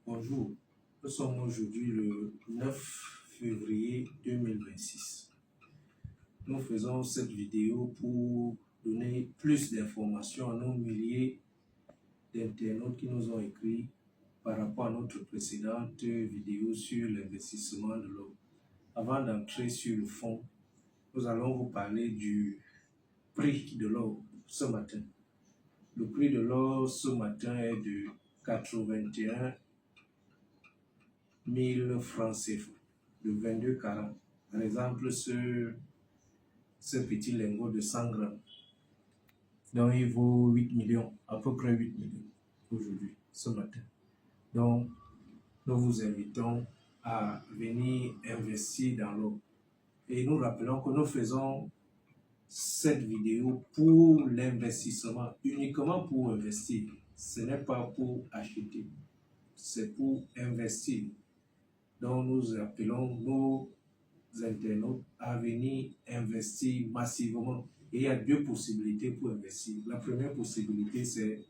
Bonjour, nous sommes aujourd'hui le 9 février 2026. Nous faisons cette vidéo pour donner plus d'informations à nos milliers d'internautes qui nous ont écrit par rapport à notre précédente vidéo sur l'investissement de l'or. Avant d'entrer sur le fond, nous allons vous parler du prix de l'or ce matin. Le prix de l'or ce matin est de 81 000 francs CFA, de 22 carats. Par exemple, ce petit lingot de 100 grammes, donc il vaut 8 millions, à peu près 8 millions aujourd'hui, ce matin. Donc, nous vous invitons à venir investir dans l'or. Et nous rappelons que nous faisons cette vidéo pour l'investissement, uniquement pour investir. Ce n'est pas pour acheter, c'est pour investir. Donc nous appelons nos internautes à venir investir massivement. Et il y a deux possibilités pour investir. La première possibilité, c'est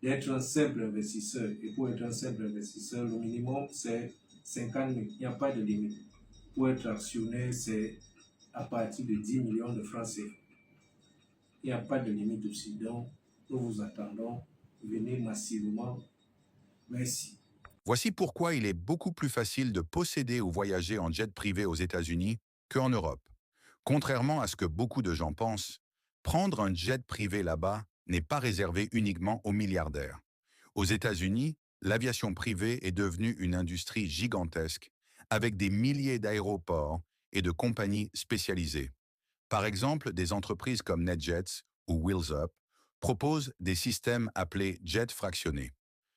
d'être un simple investisseur. Et pour être un simple investisseur, le minimum, c'est 50 000. Il n'y a pas de limite. Pour être actionnaire, c'est à partir de 10 millions de francs CFA. Il n'y a pas de limite aussi. Donc, nous vous attendons. Venez massivement. Merci. Voici pourquoi il est beaucoup plus facile de posséder ou voyager en jet privé aux États-Unis qu'en Europe. Contrairement à ce que beaucoup de gens pensent, prendre un jet privé là-bas n'est pas réservé uniquement aux milliardaires. Aux États-Unis, l'aviation privée est devenue une industrie gigantesque, avec des milliers d'aéroports et de compagnies spécialisées. Par exemple, des entreprises comme NetJets ou Wheels Up proposent des systèmes appelés jets fractionnés.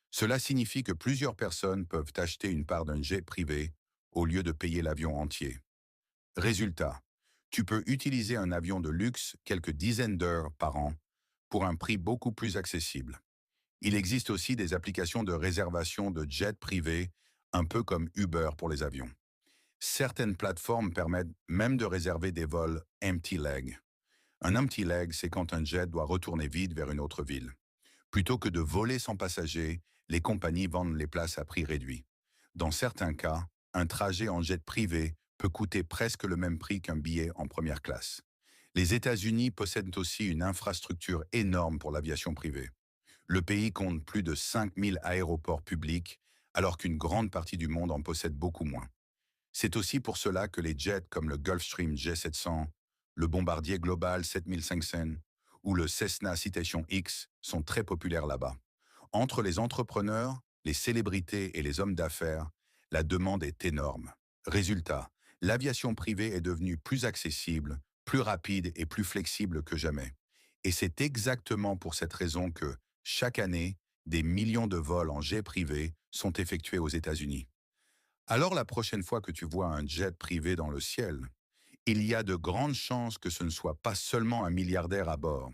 Cela signifie que plusieurs personnes peuvent acheter une part d'un jet privé au lieu de payer l'avion entier. Résultat, tu peux utiliser un avion de luxe quelques dizaines d'heures par an pour un prix beaucoup plus accessible. Il existe aussi des applications de réservation de jets privés, un peu comme Uber pour les avions. Certaines plateformes permettent même de réserver des vols empty leg. Un empty leg, c'est quand un jet doit retourner vide vers une autre ville. Plutôt que de voler sans passager, les compagnies vendent les places à prix réduit. Dans certains cas, un trajet en jet privé peut coûter presque le même prix qu'un billet en première classe. Les États-Unis possèdent aussi une infrastructure énorme pour l'aviation privée. Le pays compte plus de 5000 aéroports publics, alors qu'une grande partie du monde en possède beaucoup moins. C'est aussi pour cela que les jets comme le Gulfstream G700, le Bombardier Global 7500 ou le Cessna Citation X sont très populaires là-bas. Entre les entrepreneurs, les célébrités et les hommes d'affaires, la demande est énorme. Résultat, l'aviation privée est devenue plus accessible, plus rapide et plus flexible que jamais. Et c'est exactement pour cette raison que, chaque année, des millions de vols en jet privé sont effectués aux États-Unis. Alors la prochaine fois que tu vois un jet privé dans le ciel, il y a de grandes chances que ce ne soit pas seulement un milliardaire à bord.